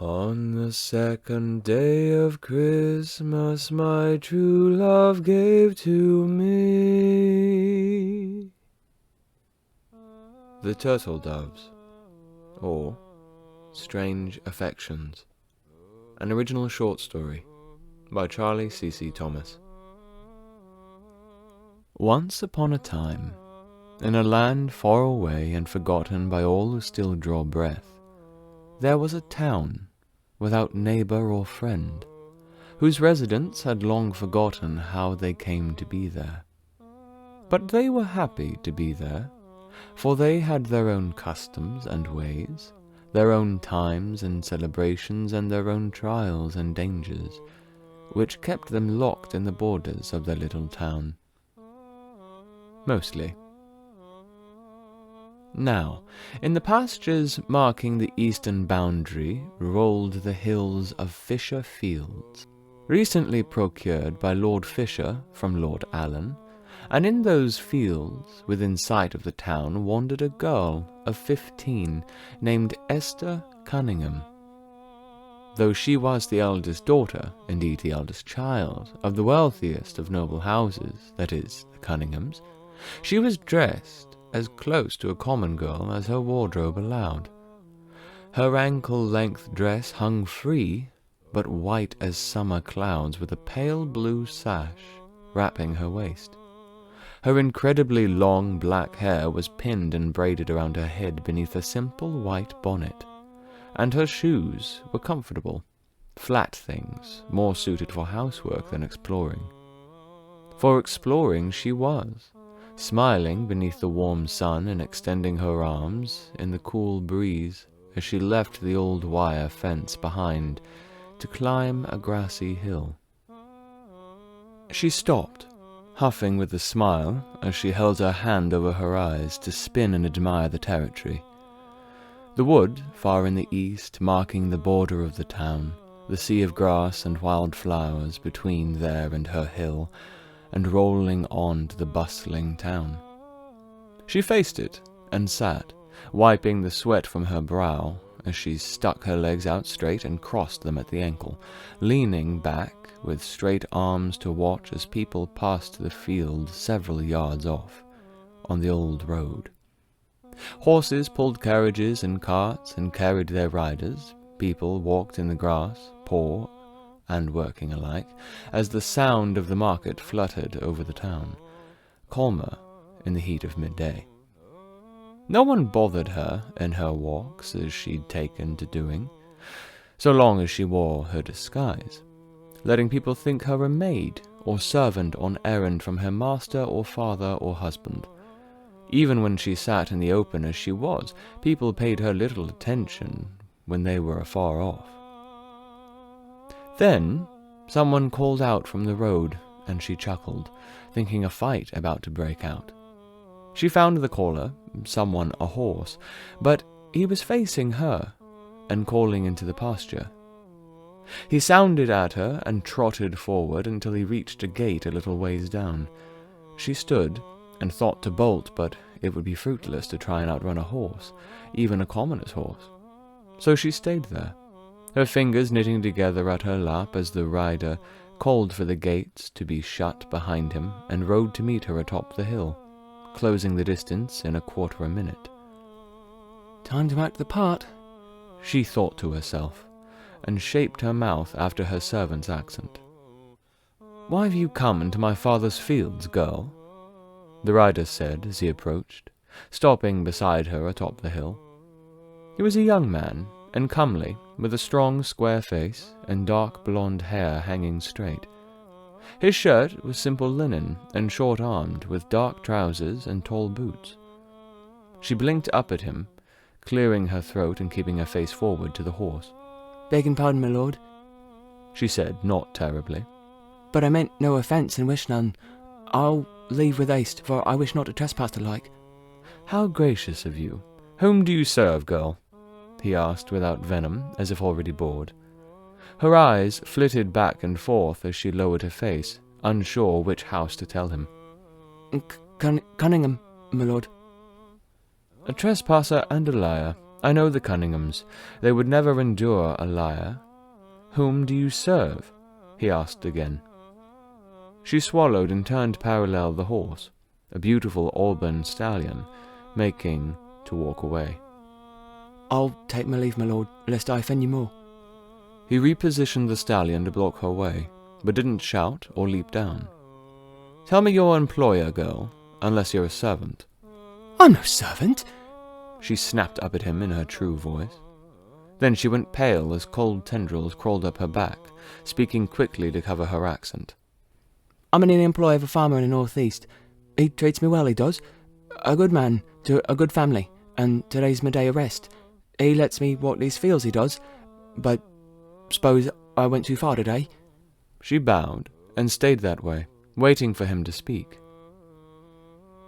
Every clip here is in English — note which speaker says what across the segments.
Speaker 1: On the second day of Christmas, my true love gave to me. The Turtledoves, or Strange Affections, an original short story by Charlie C.C. Thomas. Once upon a time, in a land far away and forgotten by all who still draw breath, there was a town without neighbor or friend, whose residents had long forgotten how they came to be there. But they were happy to be there, for they had their own customs and ways, their own times and celebrations, and their own trials and dangers, which kept them locked in the borders of their little town. Mostly. Now, in the pastures marking the eastern boundary rolled the hills of Fisher Fields, recently procured by Lord Fisher from Lord Allen, and in those fields, within sight of the town, wandered a girl of 15 named Esther Cunningham. Though she was the eldest daughter, indeed the eldest child, of the wealthiest of noble houses, that is, the Cunninghams, she was dressed as close to a common girl as her wardrobe allowed. Her ankle-length dress hung free, but white as summer clouds, with a pale blue sash wrapping her waist. Her incredibly long black hair was pinned and braided around her head beneath a simple white bonnet, and her shoes were comfortable, flat things, more suited for housework than exploring. For exploring she was, smiling beneath the warm sun and extending her arms in the cool breeze as she left the old wire fence behind to climb a grassy hill. She stopped, huffing with a smile as she held her hand over her eyes to spin and admire the territory. The wood, far in the east, marking the border of the town, the sea of grass and wild flowers between there and her hill, and rolling on to the bustling town. She faced it and sat, wiping the sweat from her brow as she stuck her legs out straight and crossed them at the ankle, leaning back with straight arms to watch as people passed the field several yards off, on the old road. Horses pulled carriages and carts and carried their riders. People walked in the grass, poor and working alike, as the sound of the market fluttered over the town, calmer in the heat of midday. No one bothered her in her walks as she'd taken to doing, so long as she wore her disguise, letting people think her a maid or servant on errand from her master or father or husband. Even when she sat in the open as she was, people paid her little attention when they were afar off. Then someone called out from the road, and she chuckled, thinking a fight about to break out. She found the caller, someone a horse, but he was facing her and calling into the pasture. He sounded at her and trotted forward until he reached a gate a little ways down. She stood and thought to bolt, but it would be fruitless to try and outrun a horse, even a commoner's horse. So she stayed there, her fingers knitting together at her lap as the rider called for the gates to be shut behind him and rode to meet her atop the hill, closing the distance in a quarter of a minute. "Time to act the part," she thought to herself, and shaped her mouth after her servant's accent. "Why have you come into my father's fields, girl?" the rider said as he approached, stopping beside her atop the hill. He was a young man, and comely, with a strong square face and dark blonde hair hanging straight. His shirt was simple linen and short-armed, with dark trousers and tall boots. She blinked up at him, clearing her throat and keeping her face forward to the horse. "Begging pardon, my lord," she said, not terribly, "but I meant no offence and wish none. I'll leave with haste, for I wish not to trespass the like." "How gracious of you. Whom do you serve, girl?" he asked without venom, as if already bored. Her eyes flitted back and forth as she lowered her face, unsure which house to tell him. Cunningham, my lord." "A trespasser and a liar, I know the Cunninghams. They would never endure a liar. Whom do you serve? He asked again. She swallowed and turned parallel the horse, a beautiful auburn stallion, making to walk away.
Speaker 2: I'll take my leave, my lord, lest I offend you more.
Speaker 1: He repositioned the stallion to block her way, but didn't shout or leap down. Tell me your employer, girl, unless you're a servant.
Speaker 2: I'm no servant.
Speaker 1: She snapped up at him in her true voice. Then she went pale as cold tendrils crawled up her back, speaking quickly to cover her accent.
Speaker 2: I'm in the employ of a farmer in the northeast. He treats me well, he does. A good man to a good family, and today's my day of rest. He lets me walk these fields, he does, but suppose I went too far today.
Speaker 1: She bowed and stayed that way, waiting for him to speak.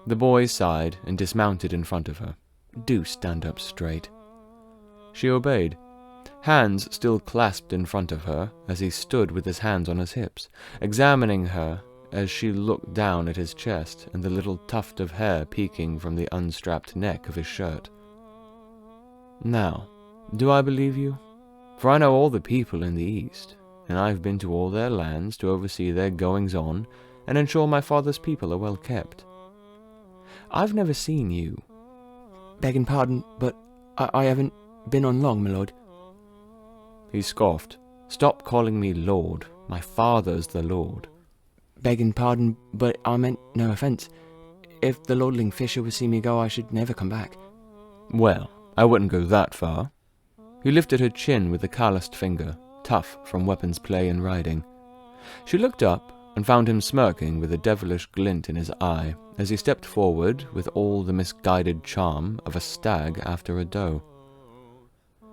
Speaker 1: The boy sighed and dismounted in front of her. Do stand up straight. She obeyed, hands still clasped in front of her as he stood with his hands on his hips, examining her as she looked down at his chest and the little tuft of hair peeking from the unstrapped neck of his shirt. Now, do I believe you? For I know all the people in the East, and I've been to all their lands to oversee their goings-on and ensure my father's people are well kept. I've never seen you.
Speaker 2: Begging pardon, but I haven't been on long, my lord.
Speaker 1: He scoffed. Stop calling me lord. My father's the lord.
Speaker 2: Begging pardon, but I meant no offence. If the lordling Fisher would see me go, I should never come back.
Speaker 1: Well, I wouldn't go that far. He lifted her chin with a calloused finger, tough from weapons play and riding. She looked up and found him smirking with a devilish glint in his eye as he stepped forward with all the misguided charm of a stag after a doe.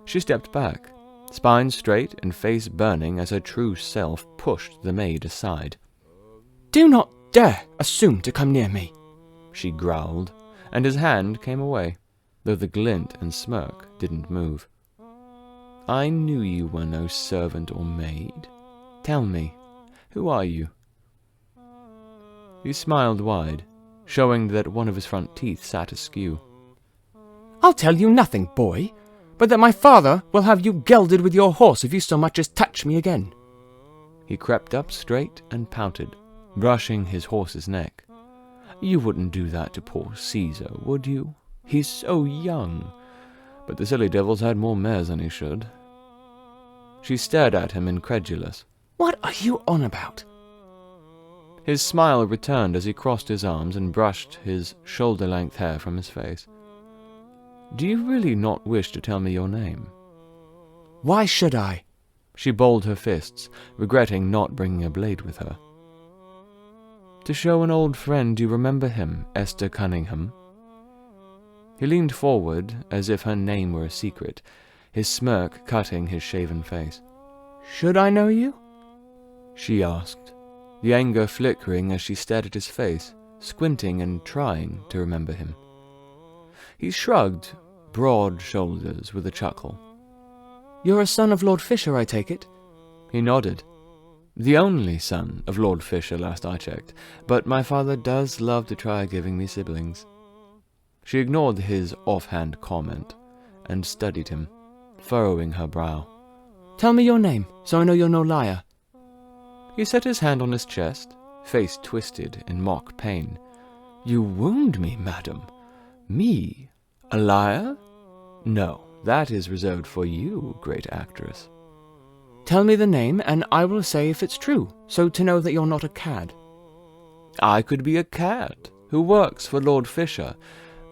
Speaker 1: She stepped back, spine straight and face burning as her true self pushed the maid aside.
Speaker 2: Do not dare assume to come near me,
Speaker 1: she growled, and his hand came away, though the glint and smirk didn't move. I knew you were no servant or maid. Tell me, who are you? He smiled wide, showing that one of his front teeth sat askew.
Speaker 2: I'll tell you nothing, boy, but that my father will have you gelded with your horse if you so much as touch me again.
Speaker 1: He crept up straight and pouted, brushing his horse's neck. You wouldn't do that to poor Caesar, would you? He's so young. But the silly devil's had more mares than he should. She stared at him incredulous.
Speaker 2: What are you on about?
Speaker 1: His smile returned as he crossed his arms and brushed his shoulder-length hair from his face. Do you really not wish to tell me your name?
Speaker 2: Why should I?
Speaker 1: She balled her fists, regretting not bringing a blade with her. To show an old friend you remember him, Esther Cunningham. He leaned forward as if her name were a secret, his smirk cutting his shaven face.
Speaker 2: Should I know you?
Speaker 1: She asked, the anger flickering as she stared at his face, squinting and trying to remember him. He shrugged broad shoulders with a chuckle.
Speaker 2: You're a son of Lord Fisher, I take it?
Speaker 1: He nodded. The only son of Lord Fisher, last I checked, but my father does love to try giving me siblings. She ignored his offhand comment and studied him, furrowing her brow.
Speaker 2: Tell me your name, so I know you're no liar.
Speaker 1: He set his hand on his chest, face twisted in mock pain. You wound me, madam. Me? A liar? No, that is reserved for you, great actress.
Speaker 2: Tell me the name, and I will say if it's true, so to know that you're not a cad.
Speaker 1: I could be a cad who works for Lord Fisher,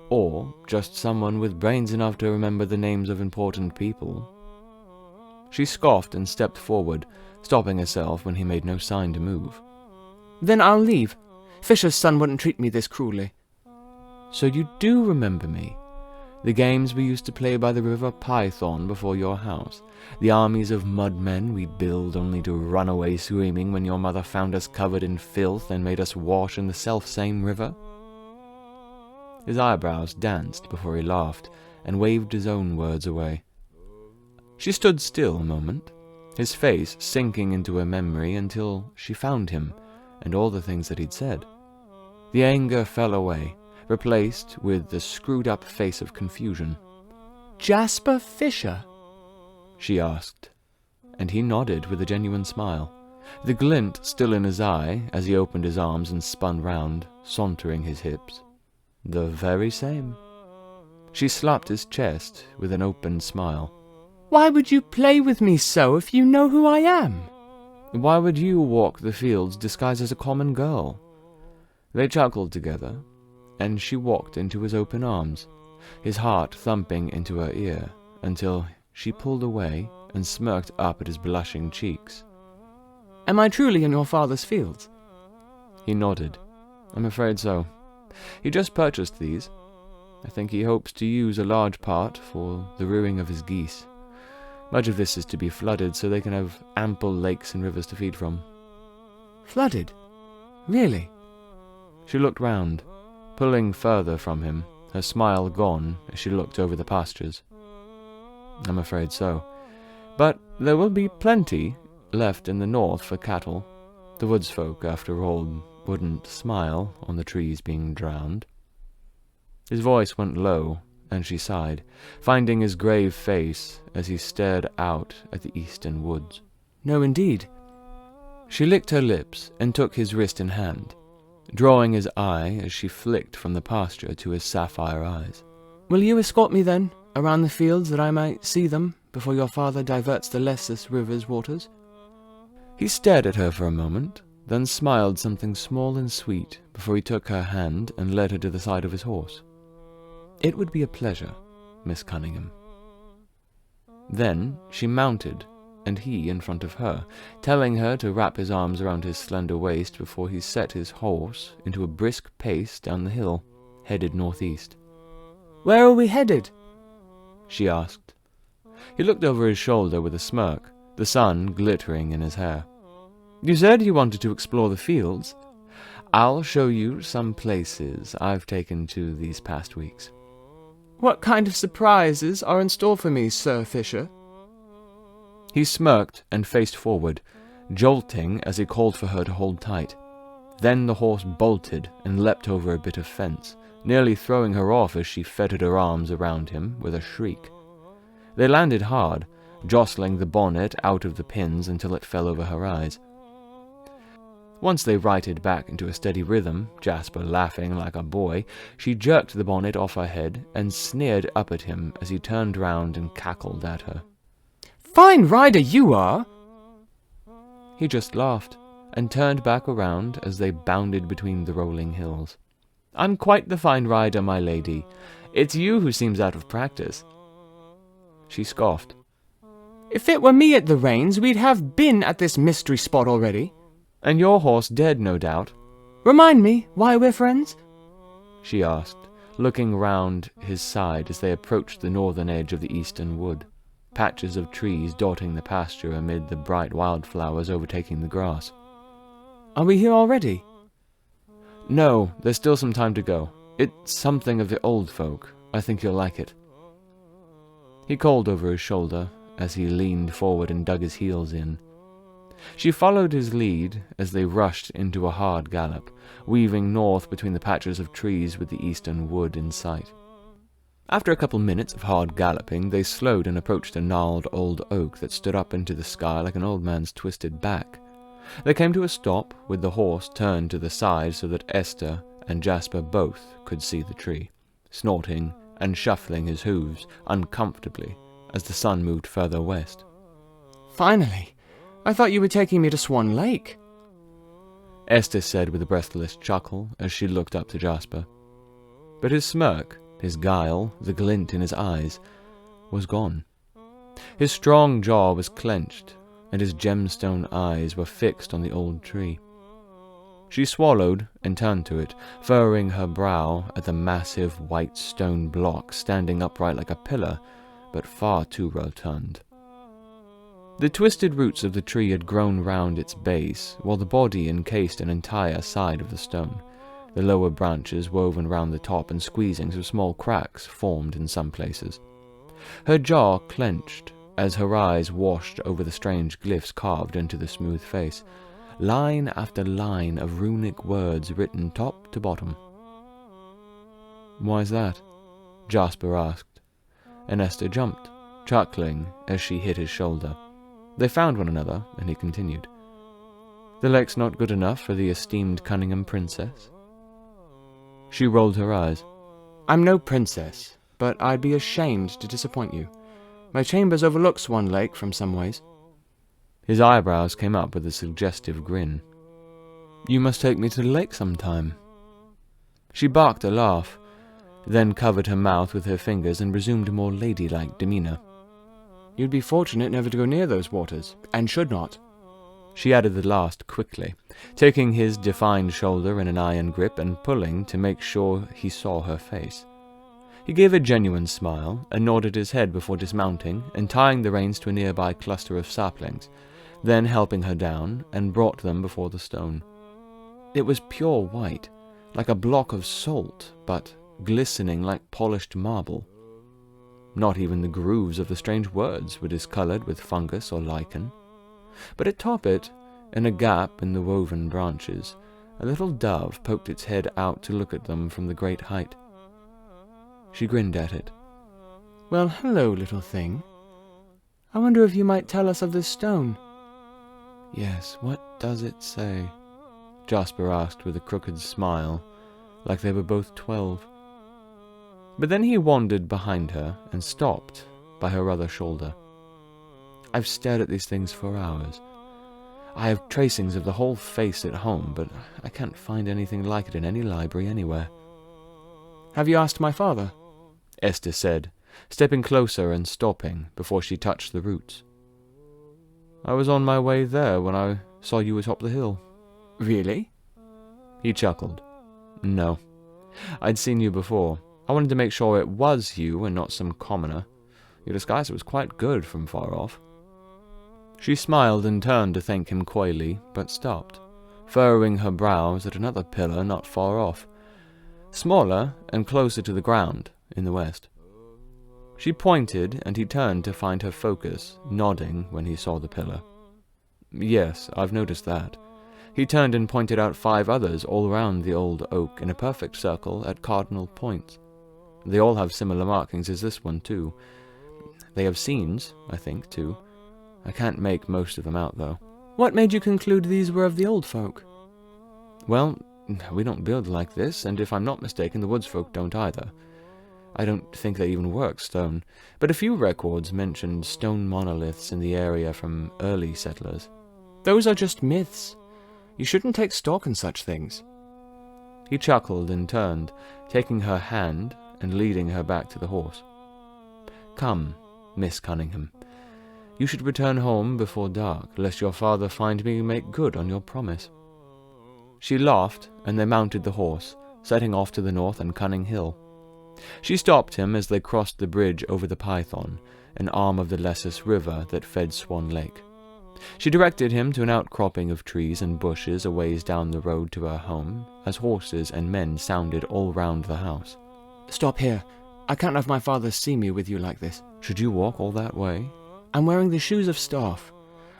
Speaker 1: or just someone with brains enough to remember the names of important people. She scoffed and stepped forward, stopping herself when he made no sign to move.
Speaker 2: Then I'll leave. Fisher's son wouldn't treat me this cruelly.
Speaker 1: So you do remember me? The games we used to play by the river Python before your house. The armies of mudmen we'd build only to run away screaming when your mother found us covered in filth and made us wash in the self-same river? His eyebrows danced before he laughed and waved his own words away. She stood still a moment, his face sinking into her memory until she found him and all the things that he'd said. The anger fell away, replaced with the screwed-up face of confusion.
Speaker 2: Jasper Fisher?"
Speaker 1: she asked, and he nodded with a genuine smile, the glint still in his eye as he opened his arms and spun round, sauntering his hips. "The very same." She slapped his chest with an open smile.
Speaker 2: "Why would you play with me so if you know who I am?"
Speaker 1: "Why would you walk the fields disguised as a common girl?" They chuckled together, and she walked into his open arms, his heart thumping into her ear, until she pulled away and smirked up at his blushing cheeks.
Speaker 2: "Am I truly in your father's fields?"
Speaker 1: He nodded. "I'm afraid so. He just purchased these. I think he hopes to use a large part for the rearing of his geese. Much of this is to be flooded so they can have ample lakes and rivers to feed from."
Speaker 2: "Flooded? Really?"
Speaker 1: She looked round, pulling further from him, her smile gone as she looked over the pastures. "I'm afraid so. But there will be plenty left in the north for cattle. The woods folk, after all, wouldn't smile on the trees being drowned." His voice went low, and she sighed, finding his grave face as he stared out at the eastern woods.
Speaker 2: "No, indeed."
Speaker 1: She licked her lips and took his wrist in hand, drawing his eye as she flicked from the pasture to his sapphire eyes.
Speaker 2: "Will you escort me, then, around the fields that I might see them before your father diverts the Lessus River's waters?"
Speaker 1: He stared at her for a moment, then smiled something small and sweet before he took her hand and led her to the side of his horse. "It would be a pleasure, Miss Cunningham." Then she mounted, and he in front of her, telling her to wrap his arms around his slender waist before he set his horse into a brisk pace down the hill, headed northeast.
Speaker 2: "Where are we headed?"
Speaker 1: she asked. He looked over his shoulder with a smirk, the sun glittering in his hair. "You said you wanted to explore the fields. I'll show you some places I've taken to these past weeks."
Speaker 2: "What kind of surprises are in store for me, Sir Fisher?"
Speaker 1: He smirked and faced forward, jolting as he called for her to hold tight. Then the horse bolted and leapt over a bit of fence, nearly throwing her off as she fettered her arms around him with a shriek. They landed hard, jostling the bonnet out of the pins until it fell over her eyes. Once they righted back into a steady rhythm, Jasper laughing like a boy, she jerked the bonnet off her head and sneered up at him as he turned round and cackled at her.
Speaker 2: "Fine rider you are!"
Speaker 1: He just laughed and turned back around as they bounded between the rolling hills. "I'm quite the fine rider, my lady. It's you who seems out of practice." She scoffed.
Speaker 2: "If it were me at the reins, we'd have been at this mystery spot already."
Speaker 1: "And your horse dead, no doubt."
Speaker 2: "Remind me why we're friends?"
Speaker 1: she asked, looking round his side as they approached the northern edge of the eastern wood, patches of trees dotting the pasture amid the bright wildflowers overtaking the grass.
Speaker 2: "Are we here already?"
Speaker 1: "No, there's still some time to go. It's something of the old folk. I think you'll like it." He called over his shoulder as he leaned forward and dug his heels in. She followed his lead as they rushed into a hard gallop, weaving north between the patches of trees with the eastern wood in sight. After a couple minutes of hard galloping, they slowed and approached a gnarled old oak that stood up into the sky like an old man's twisted back. They came to a stop, with the horse turned to the side so that Esther and Jasper both could see the tree, snorting and shuffling his hooves uncomfortably as the sun moved further west.
Speaker 2: "Finally! I thought you were taking me to Swan Lake,"
Speaker 1: Esther said with a breathless chuckle as she looked up to Jasper. But his smirk, his guile, the glint in his eyes, was gone. His strong jaw was clenched, and his gemstone eyes were fixed on the old tree. She swallowed and turned to it, furrowing her brow at the massive white stone block standing upright like a pillar, but far too rotund. The twisted roots of the tree had grown round its base, while the body encased an entire side of the stone, the lower branches woven round the top and squeezing so small cracks formed in some places. Her jaw clenched as her eyes washed over the strange glyphs carved into the smooth face, line after line of runic words written top to bottom. "Why's that?" Jasper asked, and Esther jumped, chuckling as she hit his shoulder. They found one another, and he continued. The lake's not good enough for the esteemed Cunningham princess? She rolled her eyes.
Speaker 2: I'm no princess, but I'd be ashamed to disappoint you. My chambers overlook Swan Lake from some ways.
Speaker 1: His eyebrows came up with a suggestive grin. You must take me to the lake sometime. She barked a laugh, then covered her mouth with her fingers and resumed a more ladylike demeanor.
Speaker 2: You'd be fortunate never to go near those waters, and should not.
Speaker 1: She added the last quickly, taking his defined shoulder in an iron grip and pulling to make sure he saw her face. He gave a genuine smile and nodded his head before dismounting and tying the reins to a nearby cluster of saplings, then helping her down and brought them before the stone. It was pure white, like a block of salt, but glistening like polished marble. Not even the grooves of the strange words were discolored with fungus or lichen. But atop it, in a gap in the woven branches, a little dove poked its head out to look at them from the great height. She grinned at it.
Speaker 2: Well, hello, little thing. I wonder if you might tell us of this stone.
Speaker 1: Yes, what does it say? Jasper asked with a crooked smile, like they were both 12. But then he wandered behind her and stopped by her other shoulder. I've stared at these things for hours. I have tracings of the whole face at home, but I can't find anything like it in any library anywhere.
Speaker 2: Have you asked my father?
Speaker 1: Esther said, stepping closer and stopping before she touched the roots. I was on my way there when I saw you atop the hill.
Speaker 2: Really?
Speaker 1: He chuckled. No. I'd seen you before. I wanted to make sure it was you and not some commoner. Your disguise was quite good from far off. She smiled and turned to thank him coyly, but stopped, furrowing her brows at another pillar not far off, smaller and closer to the ground in the west. She pointed, and he turned to find her focus, nodding when he saw the pillar. Yes, I've noticed that. He turned and pointed out 5 others all round the old oak in a perfect circle at cardinal points. They all have similar markings as this one, too. They have scenes, I think, too. I can't make most of them out, though.
Speaker 2: What made you conclude these were of the old folk?
Speaker 1: Well, we don't build like this, and if I'm not mistaken, the woods folk don't either. I don't think they even work stone, but a few records mentioned stone monoliths in the area from early settlers.
Speaker 2: Those are just myths. You shouldn't take stock in such things.
Speaker 1: He chuckled and turned, taking her hand and leading her back to the horse. Come, Miss Cunningham. You should return home before dark, lest your father find me make good on your promise. She laughed, and they mounted the horse, setting off to the north and Cunning Hill. She stopped him as they crossed the bridge over the Python, an arm of the Lessus River that fed Swan Lake. She directed him to an outcropping of trees and bushes a ways down the road to her home, as horses and men sounded all round the house.
Speaker 2: Stop here. I can't have my father see me with you like this.
Speaker 1: Should you walk all that way?
Speaker 2: I'm wearing the shoes of staff.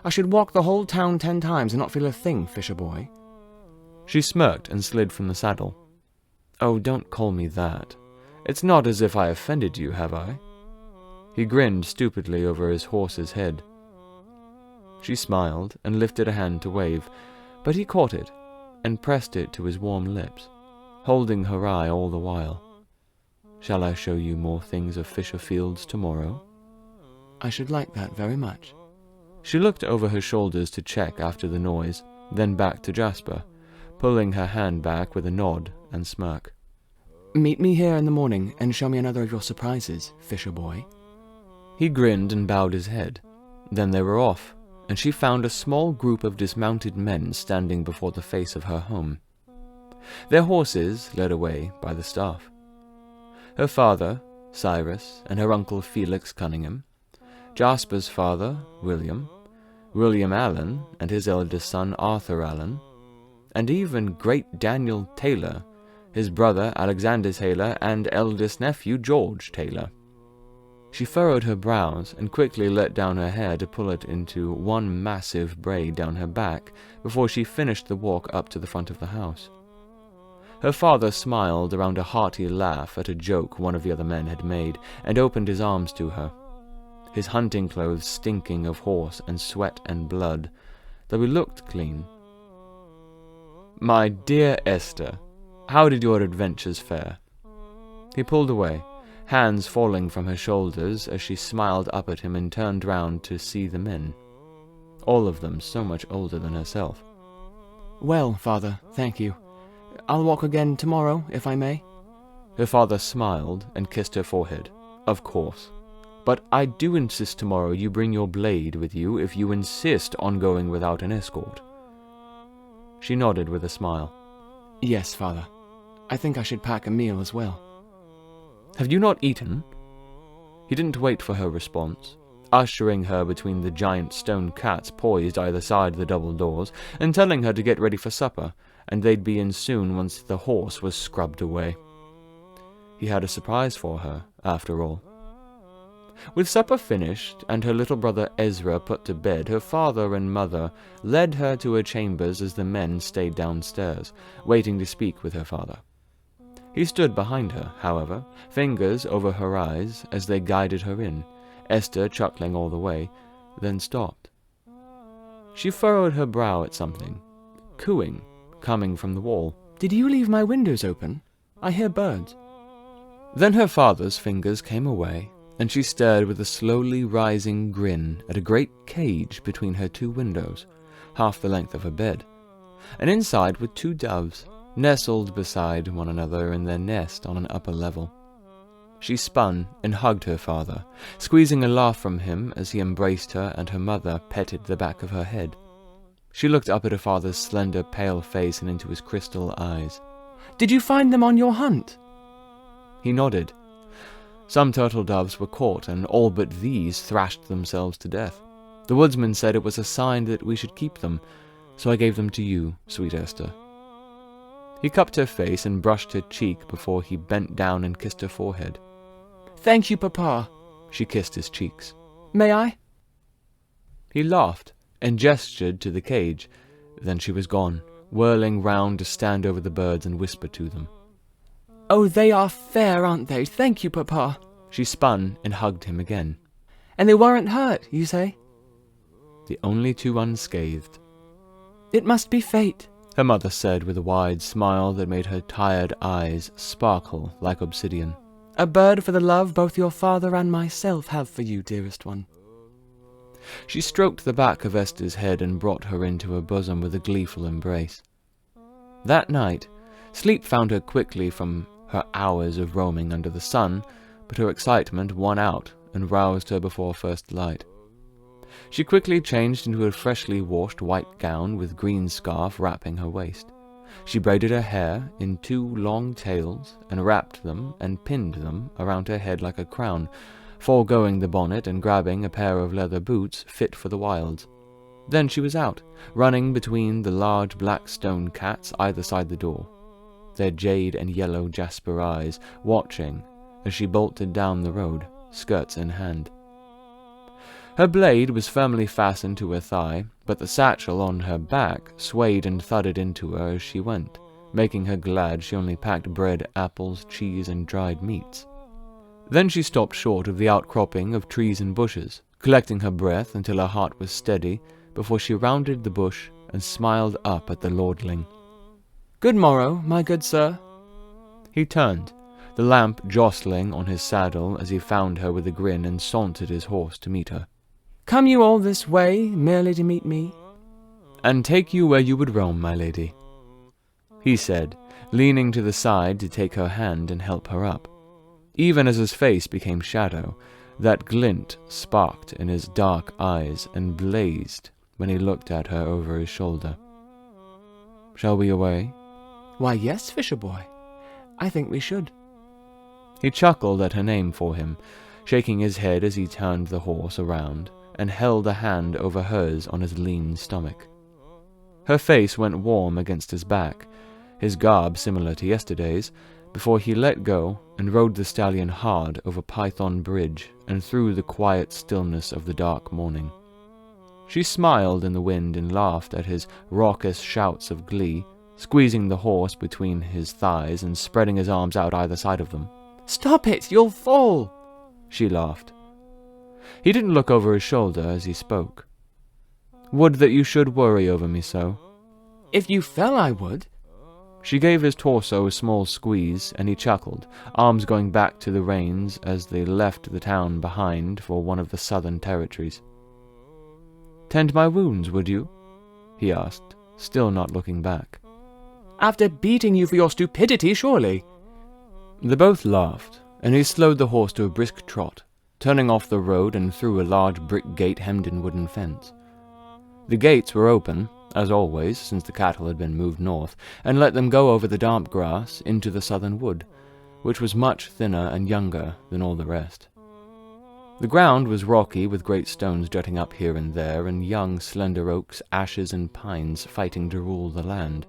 Speaker 2: I should walk the whole town 10 times and not feel a thing, fisher boy.
Speaker 1: She smirked and slid from the saddle. Oh, don't call me that. It's not as if I offended you, have I? He grinned stupidly over his horse's head. She smiled and lifted a hand to wave, but he caught it and pressed it to his warm lips, holding her eye all the while. Shall I show you more things of Fisher Fields tomorrow?
Speaker 2: I should like that very much.
Speaker 1: She looked over her shoulders to check after the noise, then back to Jasper, pulling her hand back with a nod and smirk.
Speaker 2: Meet me here in the morning and show me another of your surprises, fisher boy.
Speaker 1: He grinned and bowed his head. Then they were off, and she found a small group of dismounted men standing before the face of her home. Their horses led away by the staff. Her father, Cyrus, and her uncle Felix Cunningham, Jasper's father, William Allen, and his eldest son Arthur Allen, and even great Daniel Taylor, his brother Alexander Taylor, and eldest nephew George Taylor. She furrowed her brows and quickly let down her hair to pull it into one massive braid down her back before she finished the walk up to the front of the house. Her father smiled around a hearty laugh at a joke one of the other men had made, and opened his arms to her, his hunting clothes stinking of horse and sweat and blood, though he looked clean. "My dear Esther, how did your adventures fare?" He pulled away, hands falling from her shoulders as she smiled up at him and turned round to see the men, all of them so much older than herself.
Speaker 2: "Well, father, thank you. I'll walk again tomorrow, if I may."
Speaker 1: Her father smiled and kissed her forehead. "Of course. But I do insist tomorrow you bring your blade with you if you insist on going without an escort." She nodded with a smile.
Speaker 2: "Yes, father. I think I should pack a meal as well."
Speaker 1: "Have you not eaten?" He didn't wait for her response, ushering her between the giant stone cats poised either side the double doors, and telling her to get ready for supper, and they'd be in soon once the horse was scrubbed away. He had a surprise for her, after all. With supper finished and her little brother Ezra put to bed, her father and mother led her to her chambers as the men stayed downstairs, waiting to speak with her father. He stood behind her, however, fingers over her eyes as they guided her in, Esther chuckling all the way, then stopped. She furrowed her brow at something, cooing, coming from the wall.
Speaker 2: "Did you leave my windows open? I hear birds."
Speaker 1: Then her father's fingers came away, and she stared with a slowly rising grin at a great cage between her two windows, half the length of her bed, and inside were two doves, nestled beside one another in their nest on an upper level. She spun and hugged her father, squeezing a laugh from him as he embraced her and her mother petted the back of her head. She looked up at her father's slender, pale face and into his crystal eyes.
Speaker 2: "Did you find them on your hunt?"
Speaker 1: He nodded. Some turtledoves were caught, and all but these thrashed themselves to death. The woodsman said it was a sign that we should keep them, so I gave them to you, sweet Esther. He cupped her face and brushed her cheek before he bent down and kissed her forehead.
Speaker 2: "Thank you, Papa."
Speaker 1: She kissed his cheeks.
Speaker 2: "May I?"
Speaker 1: He laughed and gestured to the cage. Then she was gone, whirling round to stand over the birds and whisper to them.
Speaker 2: "Oh, they are fair, aren't they? Thank you, Papa."
Speaker 1: She spun and hugged him again.
Speaker 2: "And they weren't hurt, you say?"
Speaker 1: The only two unscathed.
Speaker 2: "It must be fate,"
Speaker 1: her mother said with a wide smile that made her tired eyes sparkle like obsidian.
Speaker 2: "A bird for the love both your father and myself have for you, dearest one."
Speaker 1: She stroked the back of Esther's head and brought her into her bosom with a gleeful embrace. That night, sleep found her quickly from her hours of roaming under the sun, but her excitement won out and roused her before first light. She quickly changed into a freshly washed white gown with green scarf wrapping her waist. She braided her hair in two long tails and wrapped them and pinned them around her head like a crown, foregoing the bonnet and grabbing a pair of leather boots fit for the wilds. Then she was out, running between the large black stone cats either side the door, their jade and yellow jasper eyes watching as she bolted down the road, skirts in hand. Her blade was firmly fastened to her thigh, but the satchel on her back swayed and thudded into her as she went, making her glad she only packed bread, apples, cheese, and dried meats. Then she stopped short of the outcropping of trees and bushes, collecting her breath until her heart was steady, before she rounded the bush and smiled up at the lordling.
Speaker 2: "Good morrow, my good sir."
Speaker 1: He turned, the lamp jostling on his saddle as he found her with a grin and sauntered his horse to meet her.
Speaker 2: "Come you all this way merely to meet me?"
Speaker 1: "And take you where you would roam, my lady," he said, leaning to the side to take her hand and help her up. Even as his face became shadow, that glint sparked in his dark eyes and blazed when he looked at her over his shoulder. "Shall we away?"
Speaker 2: "Why, yes, Fisher boy. I think we should."
Speaker 1: He chuckled at her name for him, shaking his head as he turned the horse around and held a hand over hers on his lean stomach. Her face went warm against his back, his garb similar to yesterday's, before he let go and rode the stallion hard over Python Bridge and through the quiet stillness of the dark morning. She smiled in the wind and laughed at his raucous shouts of glee, squeezing the horse between his thighs and spreading his arms out either side of them.
Speaker 2: "Stop it! You'll fall!"
Speaker 1: She laughed. He didn't look over his shoulder as he spoke. "Would that you should worry over me so."
Speaker 2: "If you fell, I would."
Speaker 1: She gave his torso a small squeeze, and he chuckled, arms going back to the reins as they left the town behind for one of the southern territories. "Tend my wounds, would you?" he asked, still not looking back.
Speaker 2: "After beating you for your stupidity, surely."
Speaker 1: They both laughed, and he slowed the horse to a brisk trot, turning off the road and through a large brick gate hemmed in wooden fence. The gates were open, as always, since the cattle had been moved north, and let them go over the damp grass into the southern wood, which was much thinner and younger than all the rest. The ground was rocky, with great stones jutting up here and there, and young slender oaks, ashes, and pines fighting to rule the land,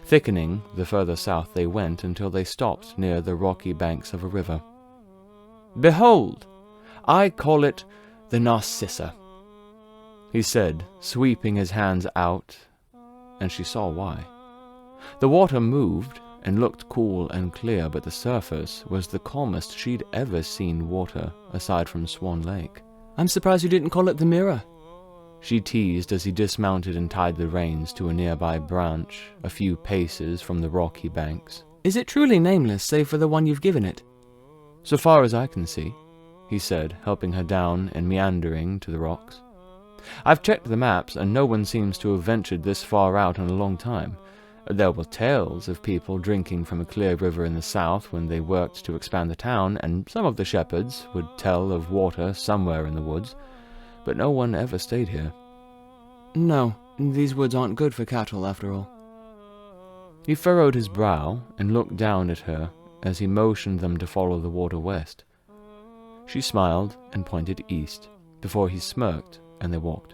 Speaker 1: thickening the further south they went until they stopped near the rocky banks of a river. "Behold, I call it the Narcissa," he said, sweeping his hands out, and she saw why. The water moved and looked cool and clear, but the surface was the calmest she'd ever seen water, aside from Swan Lake.
Speaker 2: "I'm surprised you didn't call it the Mirror,"
Speaker 1: she teased as he dismounted and tied the reins to a nearby branch, a few paces from the rocky banks.
Speaker 2: "Is it truly nameless, save for the one you've given it?"
Speaker 1: "So far as I can see," he said, helping her down and meandering to the rocks. "I've checked the maps, and no one seems to have ventured this far out in a long time. There were tales of people drinking from a clear river in the south when they worked to expand the town, and some of the shepherds would tell of water somewhere in the woods, but no one ever stayed here."
Speaker 2: "No, these woods aren't good for cattle, after all."
Speaker 1: He furrowed his brow and looked down at her as he motioned them to follow the water west. She smiled and pointed east, before he smirked, and they walked.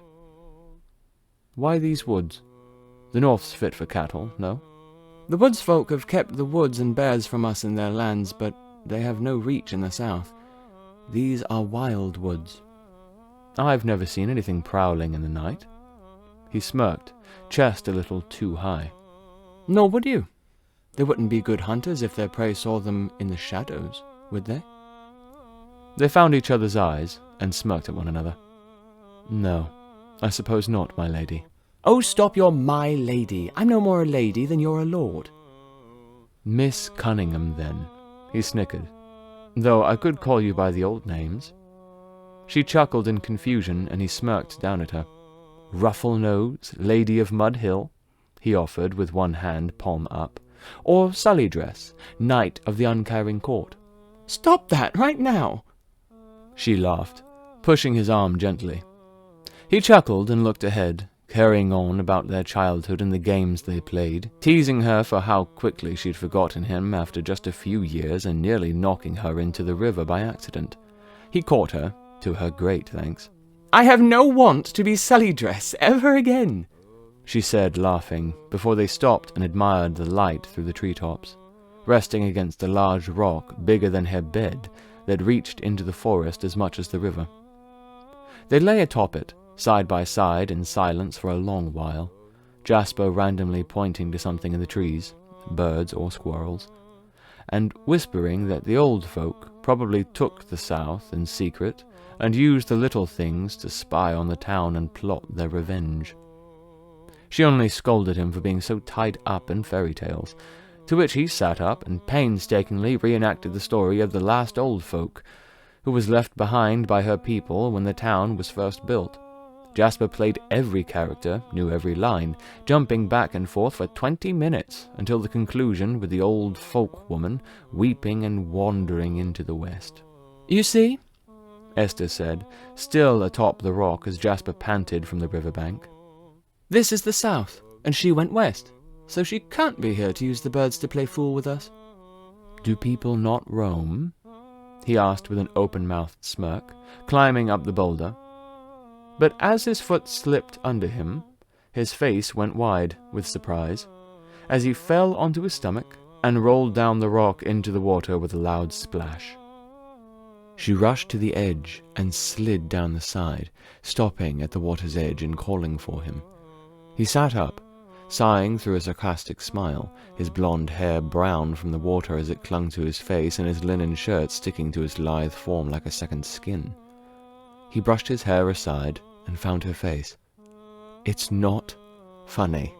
Speaker 1: "Why these woods? The north's fit for cattle, no?"
Speaker 2: "The woods folk have kept the woods and bears from us in their lands, but they have no reach in the south. These are wild woods."
Speaker 1: "I've never seen anything prowling in the night." He smirked, chest a little too high.
Speaker 2: "Nor would you. They wouldn't be good hunters if their prey saw them in the shadows, would they?"
Speaker 1: They found each other's eyes and smirked at one another. "No, I suppose not, my lady."
Speaker 2: "Oh, stop your 'my lady.' I'm no more a lady than you're a lord."
Speaker 1: "Miss Cunningham, then," he snickered, "though I could call you by the old names." She chuckled in confusion, and he smirked down at her. "Ruffle-nose, Lady of Mud Hill," he offered with one hand palm up, "or Sully-dress, Knight of the Uncaring Court."
Speaker 2: "Stop that right now."
Speaker 1: She laughed, pushing his arm gently. He chuckled and looked ahead, carrying on about their childhood and the games they played, teasing her for how quickly she'd forgotten him after just a few years and nearly knocking her into the river by accident. He caught her, to her great thanks.
Speaker 2: "I have no want to be Sully-dress ever again,"
Speaker 1: she said, laughing, before they stopped and admired the light through the treetops, resting against a large rock bigger than her bed that reached into the forest as much as the river. They lay atop it, side by side in silence for a long while, Jasper randomly pointing to something in the trees, birds or squirrels, and whispering that the old folk probably took the south in secret and used the little things to spy on the town and plot their revenge. She only scolded him for being so tied up in fairy tales, to which he sat up and painstakingly reenacted the story of the last old folk, who was left behind by her people when the town was first built. Jasper played every character, knew every line, jumping back and forth for 20 minutes, until the conclusion with the old folk woman weeping and wandering into the west.
Speaker 2: "You see?"
Speaker 1: Esther said, still atop the rock as Jasper panted from the riverbank.
Speaker 2: "This is the south, and she went west, so she can't be here to use the birds to play fool with us."
Speaker 1: "Do people not roam?" he asked with an open-mouthed smirk, climbing up the boulder. But as his foot slipped under him, his face went wide with surprise, as he fell onto his stomach and rolled down the rock into the water with a loud splash. She rushed to the edge and slid down the side, stopping at the water's edge and calling for him. He sat up, sighing through a sarcastic smile, his blonde hair brown from the water as it clung to his face and his linen shirt sticking to his lithe form like a second skin. He brushed his hair aside and found her face. "It's not funny."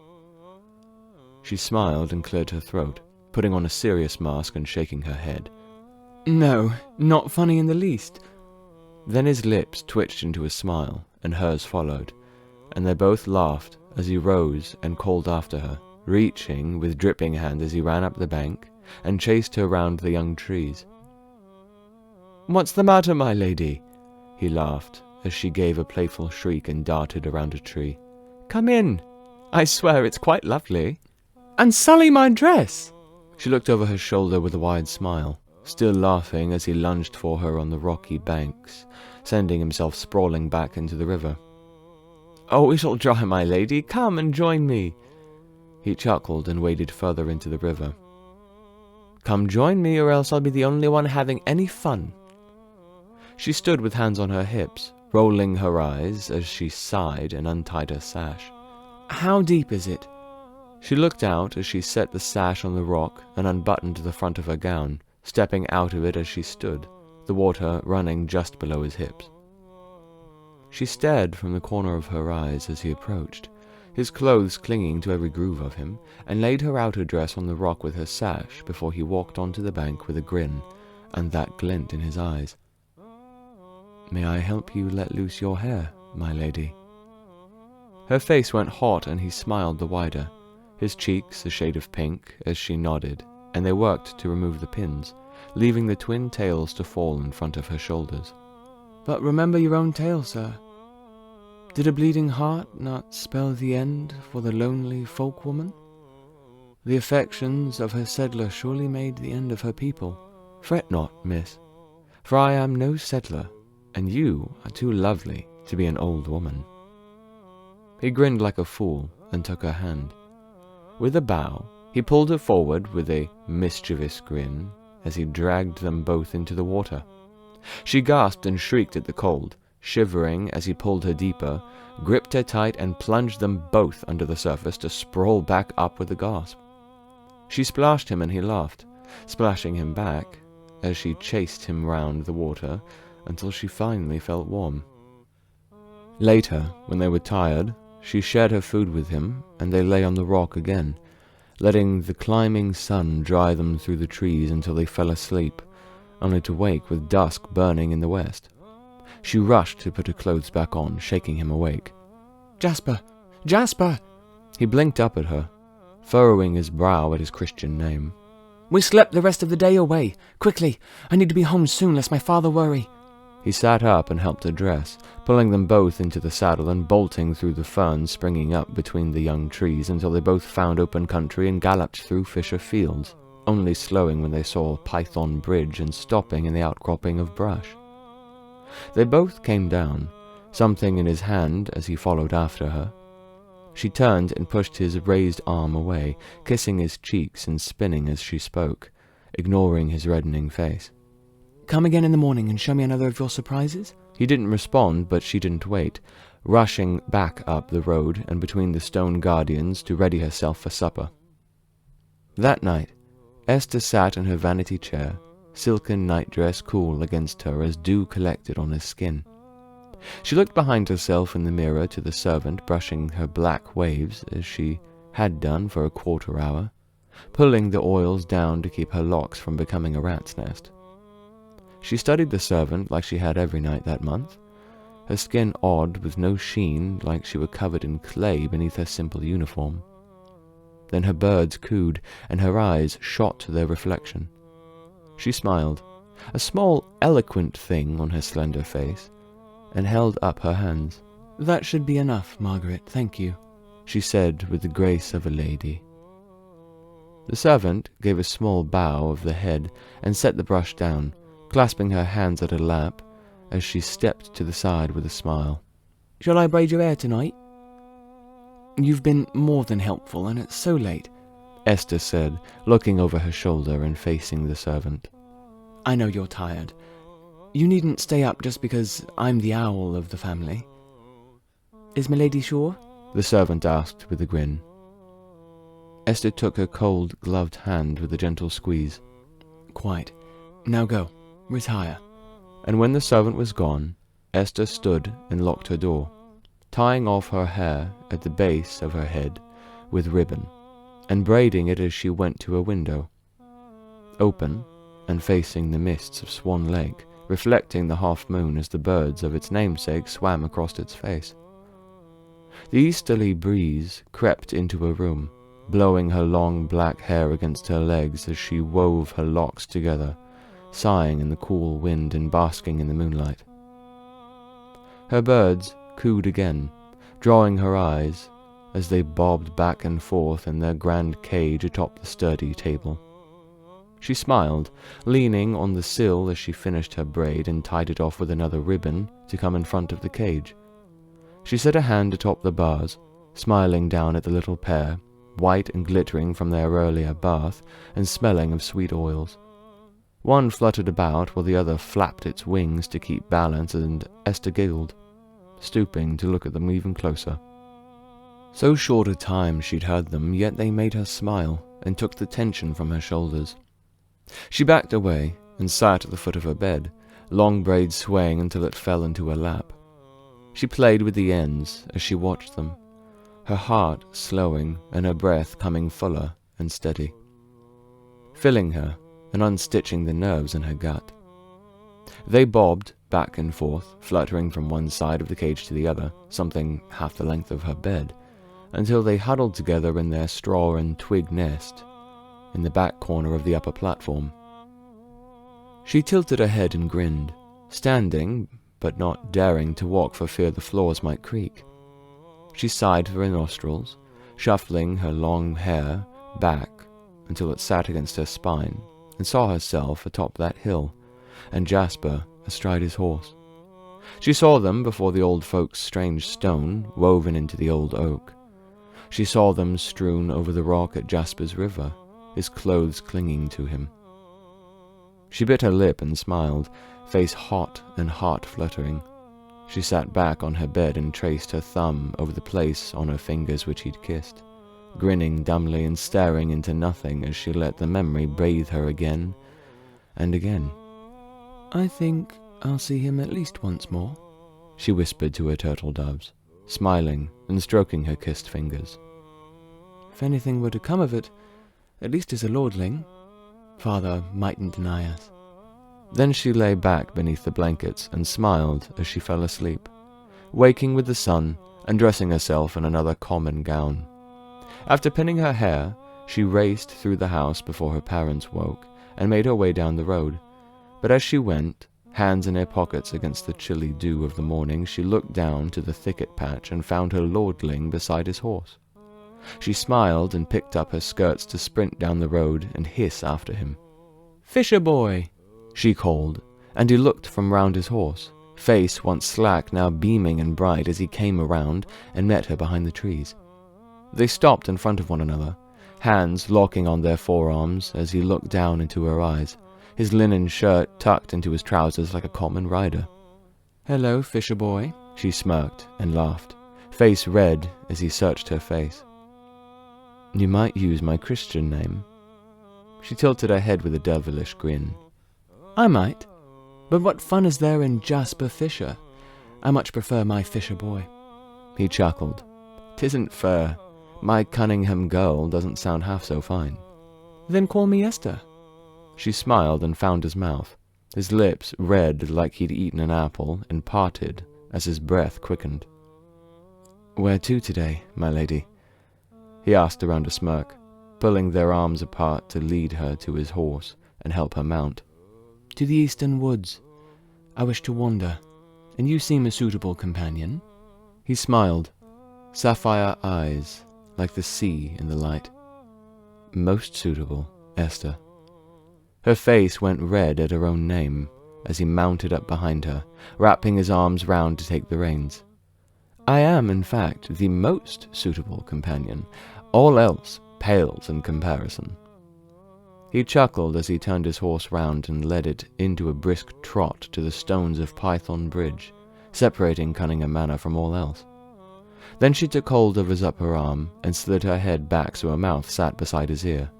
Speaker 1: She smiled and cleared her throat, putting on a serious mask and shaking her head.
Speaker 2: "No, not funny in the least."
Speaker 1: Then his lips twitched into a smile, and hers followed, and they both laughed as he rose and called after her, reaching with dripping hand as he ran up the bank and chased her round the young trees. "What's the matter, my lady?" he laughed as she gave a playful shriek and darted around a tree. "Come in. I swear it's quite lovely." "And sully my dress!" She looked over her shoulder with a wide smile, still laughing as he lunged for her on the rocky banks, sending himself sprawling back into the river. "Oh, it'll dry, my lady. Come and join me." He chuckled and waded further into the river. "Come join me, or else I'll be the only one having any fun." She stood with hands on her hips, rolling her eyes as she sighed and untied her sash. "How deep is it?" She looked out as she set the sash on the rock and unbuttoned the front of her gown, stepping out of it as she stood, the water running just below his hips. She stared from the corner of her eyes as he approached, his clothes clinging to every groove of him, and laid her outer dress on the rock with her sash before he walked onto the bank with a grin and that glint in his eyes. "May I help you let loose your hair, my lady?" Her face went hot and he smiled the wider, his cheeks a shade of pink as she nodded, and they worked to remove the pins, leaving the twin tails to fall in front of her shoulders. "But remember your own tale, sir. Did a bleeding heart not spell the end for the lonely folk woman? The affections of her settler surely made the end of her people. Fret not, miss, for I am no settler, and you are too lovely to be an old woman." He grinned like a fool and took her hand. With a bow, he pulled her forward with a mischievous grin as he dragged them both into the water. She gasped and shrieked at the cold, shivering as he pulled her deeper, gripped her tight and plunged them both under the surface to sprawl back up with a gasp. She splashed him and he laughed, splashing him back as she chased him round the water until she finally felt warm. Later, when they were tired, she shared her food with him and they lay on the rock again, letting the climbing sun dry them through the trees until they fell asleep, only to wake with dusk burning in the west. She rushed to put her clothes back on, shaking him awake. "Jasper! Jasper!" He blinked up at her, furrowing his brow at his Christian name. "We slept the rest of the day away. Quickly, I need to be home soon lest my father worry." He sat up and helped her dress, pulling them both into the saddle and bolting through the ferns springing up between the young trees until they both found open country and galloped through Fisher Fields, only slowing when they saw Python Bridge and stopping in the outcropping of brush. They both came down, something in his hand as he followed after her. She turned and pushed his raised arm away, kissing his cheeks and spinning as she spoke, ignoring his reddening face. "Come again in the morning and show me another of your surprises?" He didn't respond, but she didn't wait, rushing back up the road and between the stone guardians to ready herself for supper. That night, Esther sat in her vanity chair, silken nightdress cool against her as dew collected on his skin. She looked behind herself in the mirror to the servant brushing her black waves as she had done for a quarter hour, pulling the oils down to keep her locks from becoming a rat's nest. She studied the servant like she had every night that month, her skin odd with no sheen like she were covered in clay beneath her simple uniform. Then her birds cooed and her eyes shot to their reflection. She smiled, a small, eloquent thing on her slender face, and held up her hands. "That should be enough, Margaret, thank you," she said with the grace of a lady. The servant gave a small bow of the head and set the brush down, clasping her hands at her lap as she stepped to the side with a smile. "Shall I braid your hair tonight?" "You've been more than helpful, and it's so late," Esther said, looking over her shoulder and facing the servant. "I know you're tired. You needn't stay up just because I'm the owl of the family." "Is my lady sure?" the servant asked with a grin. Esther took her cold, gloved hand with a gentle squeeze.
Speaker 2: Quite. Now go. Retire.
Speaker 1: And when the servant was gone, Esther stood and locked her door, tying off her hair at the base of her head with ribbon, and braiding it as she went to a window, open and facing the mists of Swan Lake, reflecting the half-moon as the birds of its namesake swam across its face. The easterly breeze crept into her room, blowing her long black hair against her legs as she wove her locks together, sighing in the cool wind and basking in the moonlight. Her birds cooed again, drawing her eyes as they bobbed back and forth in their grand cage atop the sturdy table. She smiled, leaning on the sill as she finished her braid and tied it off with another ribbon to come in front of the cage. She set a hand atop the bars, smiling down at the little pair, white and glittering from their earlier bath and smelling of sweet oils. One fluttered about while the other flapped its wings to keep balance, and Esther giggled, stooping to look at them even closer. So short a time she'd heard them, yet they made her smile and took the tension from her shoulders. She backed away and sat at the foot of her bed, long braids swaying until it fell into her lap. She played with the ends as she watched them, her heart slowing and her breath coming fuller and steady, filling her and unstitching the nerves in her gut. They bobbed back and forth, fluttering from one side of the cage to the other, something half the length of her bed, until they huddled together in their straw and twig nest in the back corner of the upper platform. She tilted her head and grinned, standing but not daring to walk for fear the floors might creak. She sighed through her nostrils, shuffling her long hair back until it sat against her spine, and saw herself atop that hill, and Jasper astride his horse. She saw them before the old folks' strange stone woven into the old oak. She saw them strewn over the rock at Jasper's river, his clothes clinging to him. She bit her lip and smiled, face hot and heart fluttering. She sat back on her bed and traced her thumb over the place on her fingers which he'd kissed, grinning dumbly and staring into nothing as she let the memory bathe her again and again.
Speaker 2: I think I'll see him at least once more,
Speaker 1: she whispered to her turtledoves, smiling and stroking her kissed fingers.
Speaker 2: If anything were to come of it, at least as a lordling, Father mightn't deny us.
Speaker 1: Then she lay back beneath the blankets and smiled as she fell asleep, waking with the sun and dressing herself in another common gown. After pinning her hair, she raced through the house before her parents woke and made her way down the road. But as she went, hands in her pockets against the chilly dew of the morning, she looked down to the thicket patch and found her lordling beside his horse. She smiled and picked up her skirts to sprint down the road and hiss after him.
Speaker 2: "Fisher boy!"
Speaker 1: she called, and he looked from round his horse, face once slack now beaming and bright as he came around and met her behind the trees. They stopped in front of one another, hands locking on their forearms as he looked down into her eyes, his linen shirt tucked into his trousers like a common rider.
Speaker 2: "Hello, Fisher boy,"
Speaker 1: she smirked and laughed, face red as he searched her face. "You might use my Christian name." She tilted her head with a devilish grin.
Speaker 2: "I might, but what fun is there in Jasper Fisher? I much prefer my Fisher boy."
Speaker 1: He chuckled. "'Tisn't fair. My Cunningham girl doesn't sound half so fine."
Speaker 2: "Then call me Esther."
Speaker 1: She smiled and found his mouth, his lips red like he'd eaten an apple and parted as his breath quickened. "Where to today, my lady?" he asked around a smirk, pulling their arms apart to lead her to his horse and help her mount.
Speaker 2: "To the eastern woods. I wish to wander, and you seem a suitable companion."
Speaker 1: He smiled, sapphire eyes like the sea in the light. "Most suitable, Esther." Her face went red at her own name as he mounted up behind her, wrapping his arms round to take the reins. "I am, in fact, the most suitable companion. All else pales in comparison." He chuckled as he turned his horse round and led it into a brisk trot to the stones of Python Bridge, separating Cunningham Manor from all else. Then she took hold of his upper arm and slid her head back so her mouth sat beside his ear.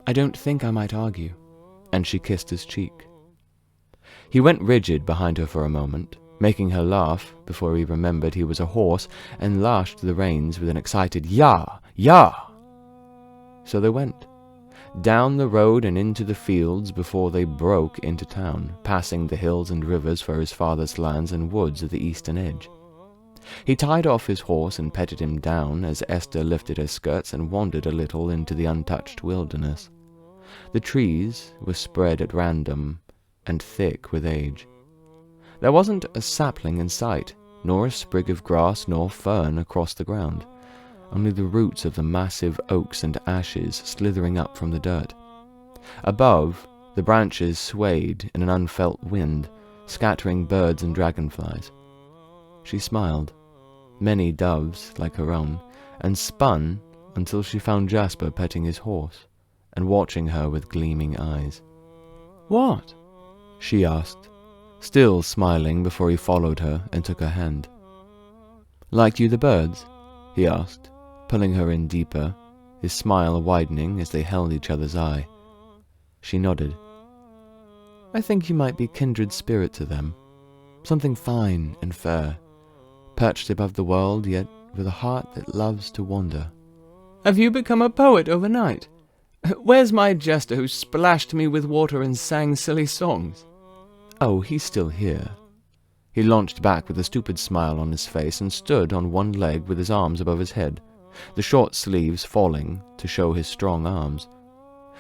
Speaker 2: I don't think I might argue.
Speaker 1: And she kissed his cheek. He went rigid behind her for a moment, making her laugh before he remembered he was a horse, and lashed the reins with an excited "Yah! Yah!" So they went, down the road and into the fields before they broke into town, passing the hills and rivers for his father's lands and woods at the eastern edge. He tied off his horse and petted him down as Esther lifted her skirts and wandered a little into the untouched wilderness. The trees were spread at random and thick with age. There wasn't a sapling in sight, nor a sprig of grass nor fern across the ground, only the roots of the massive oaks and ashes slithering up from the dirt. Above, the branches swayed in an unfelt wind, scattering birds and dragonflies. She smiled, many doves like her own, and spun until she found Jasper petting his horse and watching her with gleaming eyes.
Speaker 2: What?
Speaker 1: She asked, still smiling before he followed her and took her hand. Liked you the birds? He asked, pulling her in deeper, his smile widening as they held each other's eye. She nodded. I think you might be kindred spirit to them, something fine and fair, perched above the world, yet with a heart that loves to wander.
Speaker 2: Have you become a poet overnight? Where's my jester who splashed me with water and sang silly songs?
Speaker 1: Oh, he's still here. He launched back with a stupid smile on his face and stood on one leg with his arms above his head, the short sleeves falling to show his strong arms.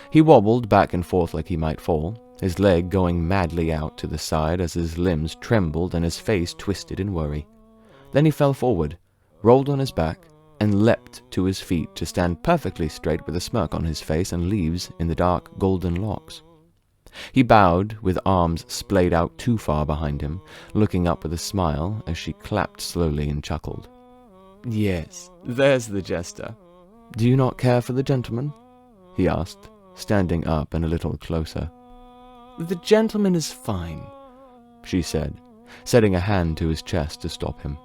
Speaker 1: He wobbled back and forth like he might fall, his leg going madly out to the side as his limbs trembled and his face twisted in worry. Then he fell forward, rolled on his back, and leapt to his feet to stand perfectly straight with a smirk on his face and leaves in the dark golden locks. He bowed, with arms splayed out too far behind him, looking up with a smile as she clapped slowly and chuckled.
Speaker 2: Yes, there's the jester.
Speaker 1: Do you not care for the gentleman? He asked, standing up and a little closer.
Speaker 2: The gentleman is fine,
Speaker 1: she said, setting a hand to his chest to stop him.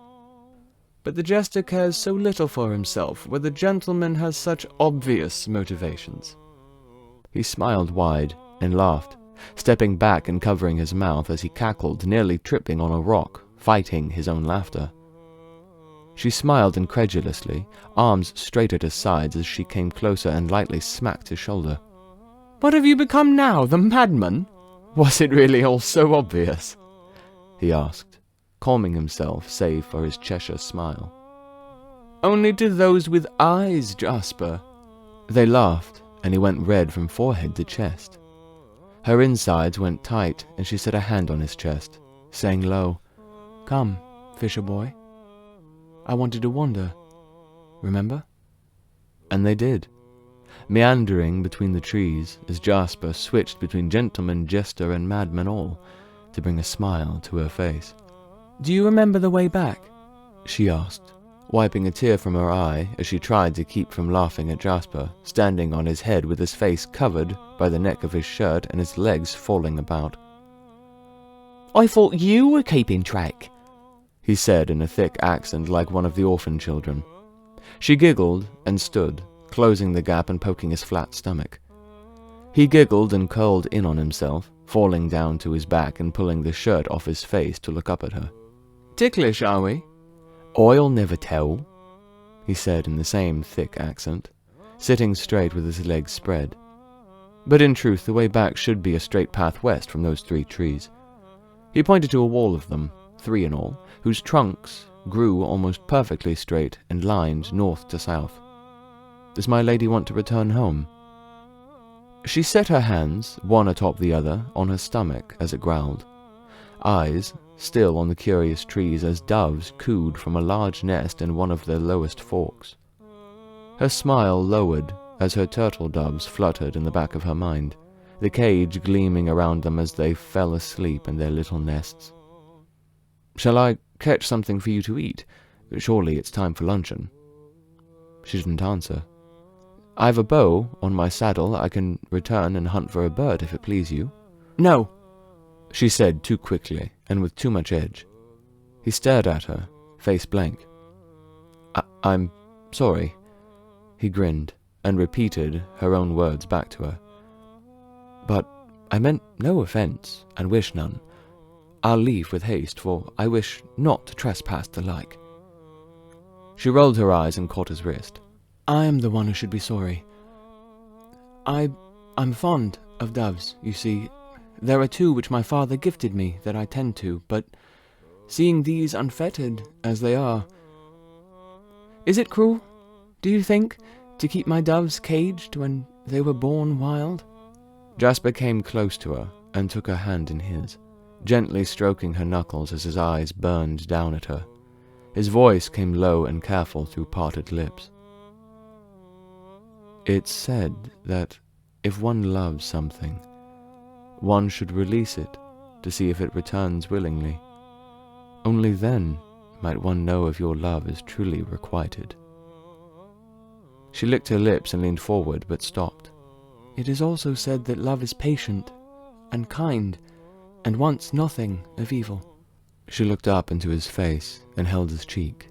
Speaker 2: But the jester cares so little for himself, where the gentleman has such obvious motivations.
Speaker 1: He smiled wide and laughed, stepping back and covering his mouth as he cackled, nearly tripping on a rock, fighting his own laughter. She smiled incredulously, arms straight at his sides as she came closer and lightly smacked his shoulder.
Speaker 2: What have you become now, the madman?
Speaker 1: Was it really all so obvious? He asked, calming himself save for his Cheshire smile.
Speaker 2: Only to those with eyes, Jasper.
Speaker 1: They laughed, and he went red from forehead to chest. Her insides went tight, and she set a hand on his chest, saying low,
Speaker 2: Come, fisher boy. I wanted to wander. Remember?
Speaker 1: And they did, meandering between the trees as Jasper switched between gentleman, jester, and madman all, to bring a smile to her face.
Speaker 2: Do you remember the way back?
Speaker 1: She asked, wiping a tear from her eye as she tried to keep from laughing at Jasper, standing on his head with his face covered by the neck of his shirt and his legs falling about.
Speaker 2: I thought you were keeping track,
Speaker 1: he said in a thick accent like one of the orphan children. She giggled and stood, closing the gap and poking his flat stomach. He giggled and curled in on himself, falling down to his back and pulling the shirt off his face to look up at her.
Speaker 2: Ticklish, are we?
Speaker 1: I'll never tell, he said in the same thick accent, sitting straight with his legs spread. But in truth, the way back should be a straight path west from those 3 trees. He pointed to a wall of them, 3 in all, whose trunks grew almost perfectly straight and lined north to south. Does my lady want to return home? She set her hands, one atop the other, on her stomach as it growled, eyes still on the curious trees as doves cooed from a large nest in one of their lowest forks. Her smile lowered as her turtledoves fluttered in the back of her mind, the cage gleaming around them as they fell asleep in their little nests. Shall I catch something for you to eat? Surely it's time for luncheon. She didn't answer. I've a bow on my saddle. I can return and hunt for a bird if it please you.
Speaker 2: No,
Speaker 1: she said too quickly and with too much edge. He stared at her, face blank. I'm sorry. He grinned and repeated her own words back to her. But I meant no offence, and wish none. I'll leave with haste, for I wish not to trespass the like. She rolled her eyes and caught his wrist.
Speaker 2: I am the one who should be sorry. I'm fond of doves, you see. There are 2 which my father gifted me that I tend to, but seeing these unfettered as they are... Is it cruel, do you think, to keep my doves caged when they were born wild?
Speaker 1: Jasper came close to her and took her hand in his, gently stroking her knuckles as his eyes burned down at her. His voice came low and careful through parted lips. It's said that if one loves something, one should release it to see if it returns willingly. Only then might one know if your love is truly requited. She licked her lips and leaned forward, but stopped.
Speaker 2: It is also said that love is patient and kind, and wants nothing of evil.
Speaker 1: She looked up into his face and held his cheek.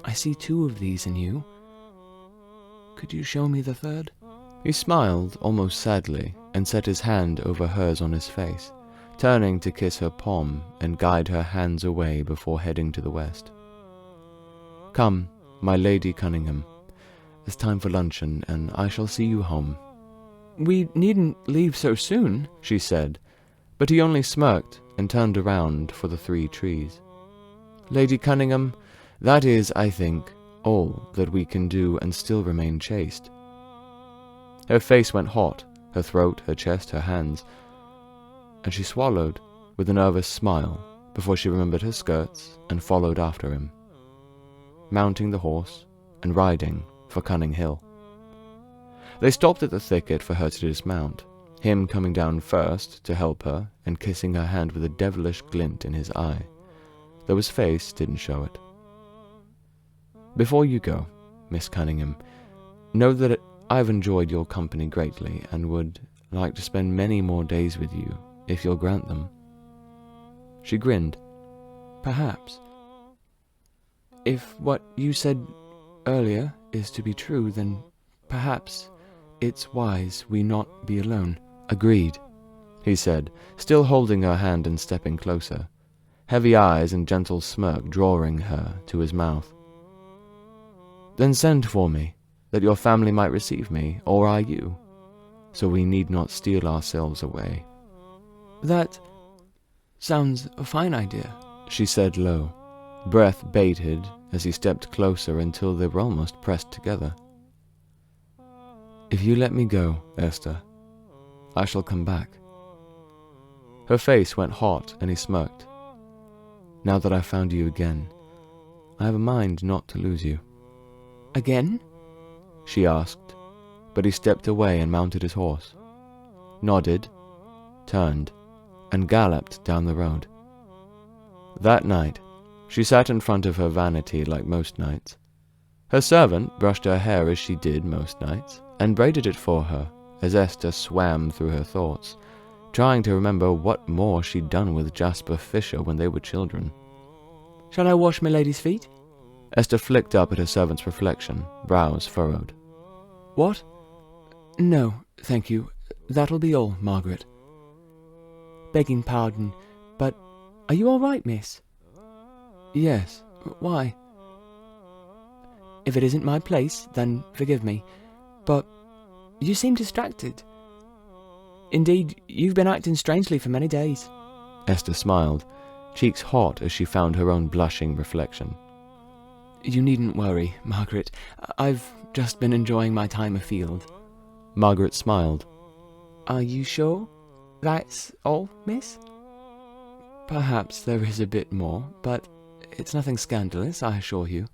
Speaker 2: I see 2 of these in you. Could you show me the 3rd?
Speaker 1: He smiled almost sadly and set his hand over hers on his face, turning to kiss her palm and guide her hands away before heading to the west. Come, my Lady Cunningham. It's time for luncheon, and I shall see you home.
Speaker 2: We needn't leave so soon,
Speaker 1: she said, but he only smirked and turned around for the 3 trees. Lady Cunningham, that is, I think, all that we can do and still remain chaste. Her face went hot, her throat, her chest, her hands, and she swallowed with a nervous smile before she remembered her skirts and followed after him, mounting the horse and riding for Cunning Hill. They stopped at the thicket for her to dismount, him coming down first to help her and kissing her hand with a devilish glint in his eye, though his face didn't show it. Before you go, Miss Cunningham, know that I've enjoyed your company greatly and would like to spend many more days with you, if you'll grant them. She grinned.
Speaker 2: Perhaps. If what you said earlier is to be true, then perhaps it's wise we not be alone.
Speaker 1: Agreed, he said, still holding her hand and stepping closer, heavy eyes and gentle smirk drawing her to his mouth. Then send for me, that your family might receive me, or I you, so we need not steal ourselves away.
Speaker 2: That sounds a fine idea,
Speaker 1: she said low, breath bated as he stepped closer until they were almost pressed together. If you let me go, Esther, I shall come back. Her face went hot and he smirked. Now that I've found you again, I have a mind not to lose you.
Speaker 2: Again?
Speaker 1: She asked, but he stepped away and mounted his horse, nodded, turned, and galloped down the road. That night, she sat in front of her vanity like most nights. Her servant brushed her hair as she did most nights, and braided it for her as Esther swam through her thoughts, trying to remember what more she'd done with Jasper Fisher when they were children.
Speaker 2: Shall I wash my lady's feet?
Speaker 1: Esther flicked up at her servant's reflection, brows furrowed.
Speaker 2: What? No, thank you. That'll be all, Margaret. Begging pardon, but are you all right, miss? Yes. Why? If it isn't my place, then forgive me. But you seem distracted. Indeed, you've been acting strangely for many days.
Speaker 1: Esther smiled, cheeks hot as she found her own blushing reflection.
Speaker 2: You needn't worry, Margaret. I've just been enjoying my time afield.
Speaker 1: Margaret smiled.
Speaker 2: Are you sure that's all, miss? Perhaps there is a bit more, but it's nothing scandalous, I assure you.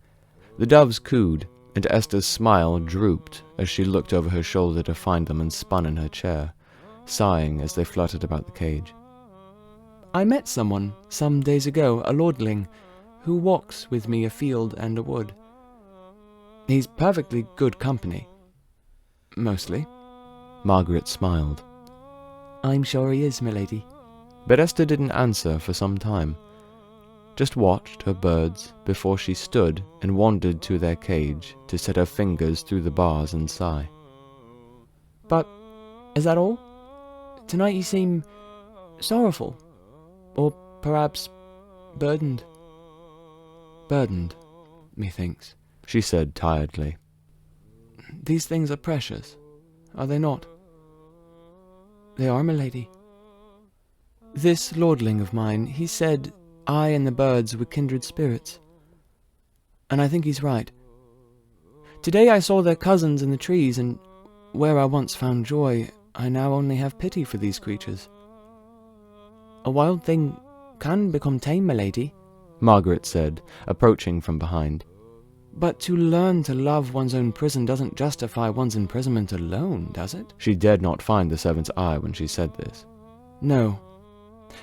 Speaker 1: The doves cooed, and Esther's smile drooped as she looked over her shoulder to find them and spun in her chair, sighing as they fluttered about the cage.
Speaker 2: I met someone some days ago, a lordling, who walks with me afield and a wood. He's perfectly good company. Mostly.
Speaker 1: Margaret smiled.
Speaker 2: I'm sure he is, milady.
Speaker 1: But Esther didn't answer for some time. just watched her birds before she stood and wandered to their cage to set her fingers through the bars and sigh.
Speaker 2: But is that all? Tonight you seem sorrowful, or perhaps burdened. Burdened, methinks,
Speaker 1: she said tiredly.
Speaker 2: These things are precious, are they not? They are, milady. This lordling of mine, he said I and the birds were kindred spirits. And I think he's right. Today I saw their cousins in the trees, and where I once found joy, I now only have pity for these creatures. A wild thing can become tame, milady,
Speaker 1: Margaret said, approaching from behind.
Speaker 2: But to learn to love one's own prison doesn't justify one's imprisonment alone, does it?
Speaker 1: She dared not find the servant's eye when she said this.
Speaker 2: No,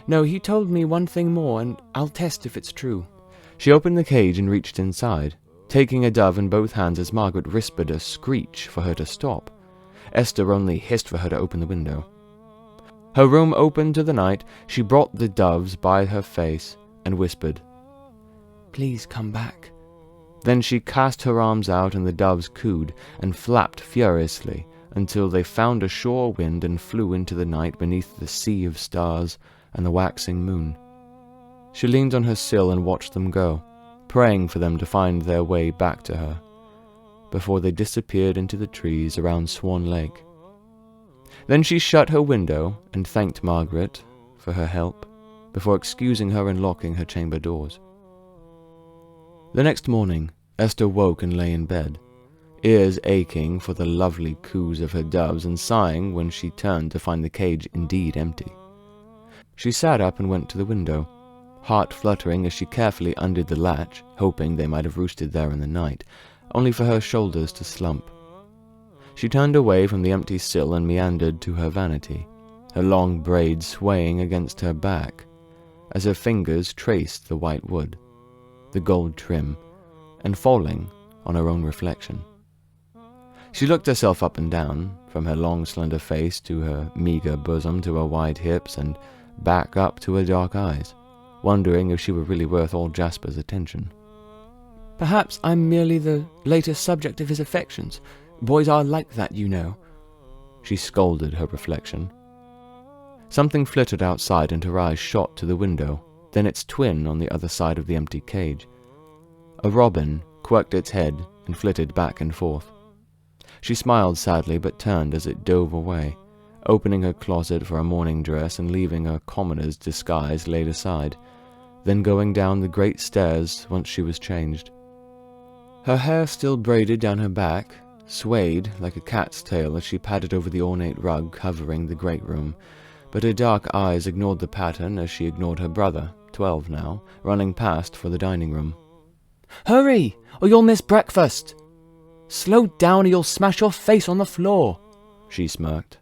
Speaker 2: he told me one thing more, and I'll test if it's true.
Speaker 1: She opened the cage and reached inside, taking a dove in both hands as Margaret whispered a screech for her to stop. Esther only hissed for her to open the window. Her room opened to the night. She brought the doves by her face and whispered,
Speaker 2: "Please come back."
Speaker 1: Then she cast her arms out and the doves cooed and flapped furiously until they found a shore wind and flew into the night beneath the sea of stars and the waxing moon. She leaned on her sill and watched them go, praying for them to find their way back to her, before they disappeared into the trees around Swan Lake. Then she shut her window and thanked Margaret for her help, before excusing her and locking her chamber doors. The next morning, Esther woke and lay in bed, ears aching for the lovely coos of her doves and sighing when she turned to find the cage indeed empty. She sat up and went to the window, heart fluttering as she carefully undid the latch, hoping they might have roosted there in the night, only for her shoulders to slump. She turned away from the empty sill and meandered to her vanity, her long braids swaying against her back, as her fingers traced the white wood, the gold trim, and falling on her own reflection. She looked herself up and down, from her long slender face to her meagre bosom to her wide hips and back up to her dark eyes, wondering if she were really worth all Jasper's attention.
Speaker 2: Perhaps I'm merely the latest subject of his affections. Boys are like that, you know.
Speaker 1: She scolded her reflection. Something flittered outside and her eyes shot to the window, then its twin on the other side of the empty cage. A robin quirked its head and flitted back and forth. She smiled sadly but turned as it dove away, opening her closet for a morning dress and leaving her commoner's disguise laid aside, then going down the great stairs once she was changed. Her hair still braided down her back, swayed like a cat's tail as she padded over the ornate rug covering the great room, but her dark eyes ignored the pattern as she ignored her brother, 12 now, running past for the dining room.
Speaker 2: "Hurry, or you'll miss breakfast! Slow down or you'll smash your face on the floor,"
Speaker 1: she smirked.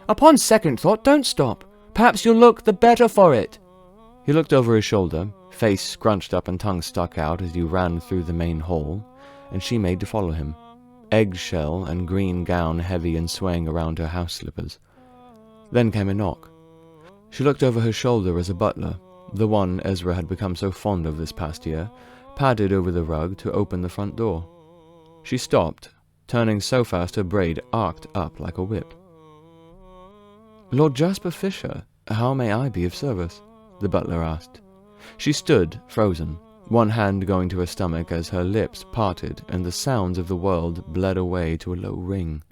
Speaker 2: "Upon second thought, don't stop. Perhaps you'll look the better for it."
Speaker 1: He looked over his shoulder, face scrunched up and tongue stuck out as he ran through the main hall, and she made to follow him, eggshell and green gown heavy and swaying around her house slippers. Then came a knock. She looked over her shoulder as a butler, the one Ezra had become so fond of this past year, padded over the rug to open the front door. She stopped, turning so fast her braid arced up like a whip. "Lord Jasper Fisher, how may I be of service?" the butler asked. She stood, frozen, one hand going to her stomach as her lips parted and the sounds of the world bled away to a low ring.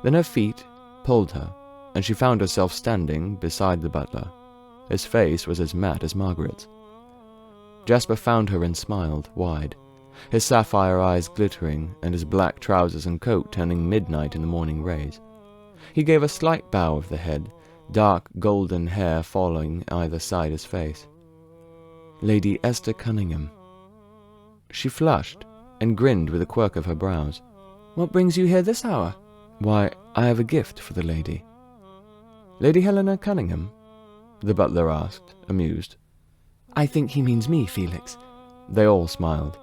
Speaker 1: Then her feet pulled her, and she found herself standing beside the butler. His face was as matte as Margaret's. Jasper found her and smiled, wide, his sapphire eyes glittering and his black trousers and coat turning midnight in the morning rays. He gave a slight bow of the head, dark golden hair falling either side his face. "Lady Esther Cunningham." She flushed and grinned with a quirk of her brows.
Speaker 2: "What brings you here this hour?"
Speaker 1: "Why, I have a gift for the lady." "Lady Helena Cunningham?" the butler asked, amused.
Speaker 2: "I think he means me, Felix."
Speaker 1: They all smiled.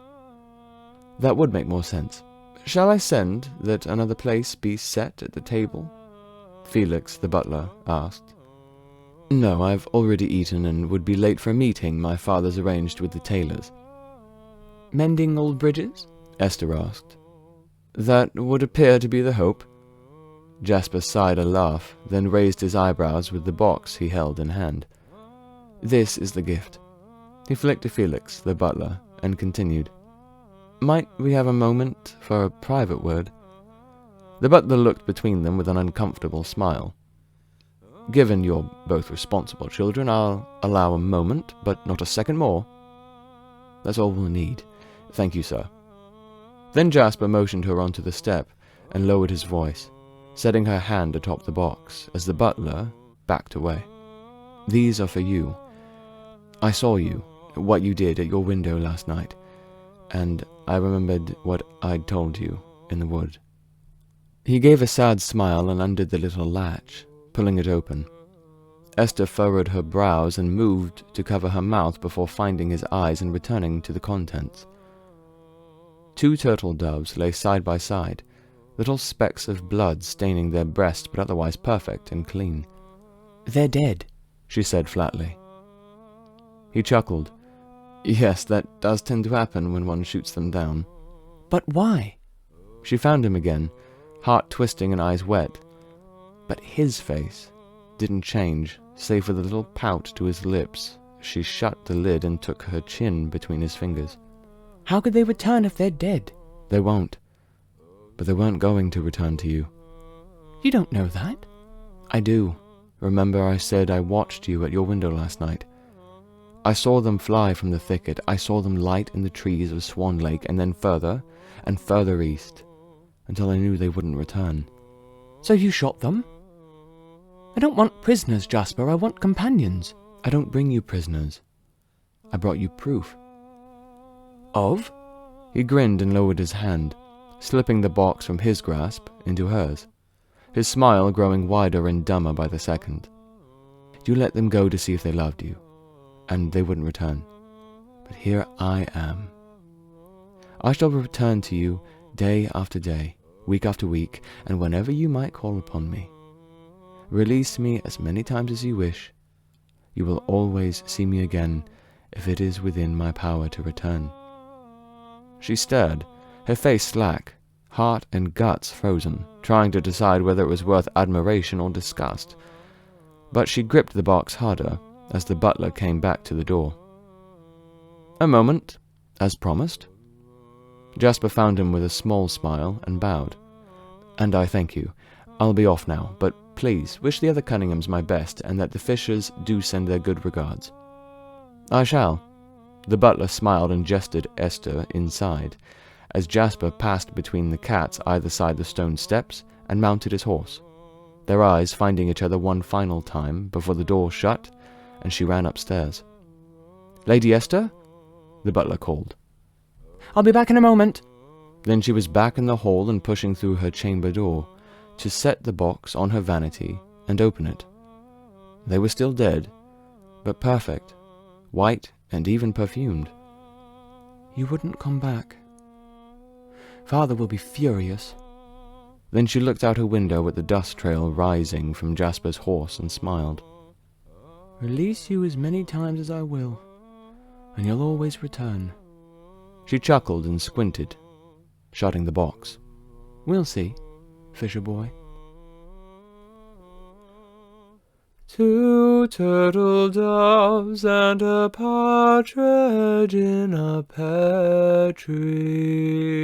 Speaker 1: "That would make more sense. Shall I send that another place be set at the table?" Felix, the butler, asked. No, I've already eaten and would be late for a meeting my father's arranged with the tailors.
Speaker 2: Mending old bridges?
Speaker 1: Esther asked. That would appear to be the hope. Jasper sighed a laugh, then raised his eyebrows with the box he held in hand. This is the gift. He flicked to Felix, the butler, and continued. Might we have a moment for a private word? The butler looked between them with an uncomfortable smile. Given you're both responsible children, I'll allow a moment, but not a second more. That's all we'll need. Thank you, sir. Then Jasper motioned her onto the step and lowered his voice, setting her hand atop the box as the butler backed away. These are for you. I saw you, what you did at your window last night, and I remembered what I'd told you in the wood. He gave a sad smile and undid the little latch, pulling it open. Esther furrowed her brows and moved to cover her mouth before finding his eyes and returning to the contents. 2 turtledoves lay side by side, little specks of blood staining their breasts but otherwise perfect and clean.
Speaker 2: They're dead,
Speaker 1: she said flatly. He chuckled. Yes, that does tend to happen when one shoots them down.
Speaker 2: But why?
Speaker 1: She found him again, heart twisting and eyes wet. But his face didn't change, save for the little pout to his lips as she shut the lid and took her chin between his fingers.
Speaker 2: How could they return if they're dead?
Speaker 1: They won't. But they weren't going to return to you.
Speaker 2: You don't know that.
Speaker 1: I do. Remember I said I watched you at your window last night. I saw them fly from the thicket. I saw them light in the trees of Swan Lake and then further and further east, until I knew they wouldn't return.
Speaker 2: So you shot them? I don't want prisoners, Jasper. I want companions.
Speaker 1: I don't bring you prisoners. I brought you proof.
Speaker 2: Of?
Speaker 1: He grinned and lowered his hand, slipping the box from his grasp into hers, his smile growing wider and dumber by the second. You let them go to see if they loved you, and they wouldn't return. But here I am. I shall return to you day after day, week after week, and whenever you might call upon me. Release me as many times as you wish. You will always see me again if it is within my power to return. She stared, her face slack, heart and guts frozen, trying to decide whether it was worth admiration or disgust. But she gripped the box harder as the butler came back to the door. A moment, as promised. Jasper found him with a small smile and bowed. And I thank you. I'll be off now, but please wish the other Cunninghams my best and that the Fishers do send their good regards. I shall. The butler smiled and gestured Esther inside, as Jasper passed between the cats either side the stone steps and mounted his horse, their eyes finding each other one final time before the door shut and she ran upstairs. Lady Esther? The butler called.
Speaker 2: I'll be back in a moment.
Speaker 1: Then she was back in the hall and pushing through her chamber door to set the box on her vanity and open it. They were still dead, but perfect, white and even perfumed.
Speaker 2: You wouldn't come back. Father will be furious.
Speaker 1: Then she looked out her window at the dust trail rising from Jasper's horse and smiled.
Speaker 2: Release you as many times as I will, and you'll always return.
Speaker 1: She chuckled and squinted, shutting the box.
Speaker 2: We'll see, Fisher boy.
Speaker 1: 2 turtledoves and a partridge in a pear tree.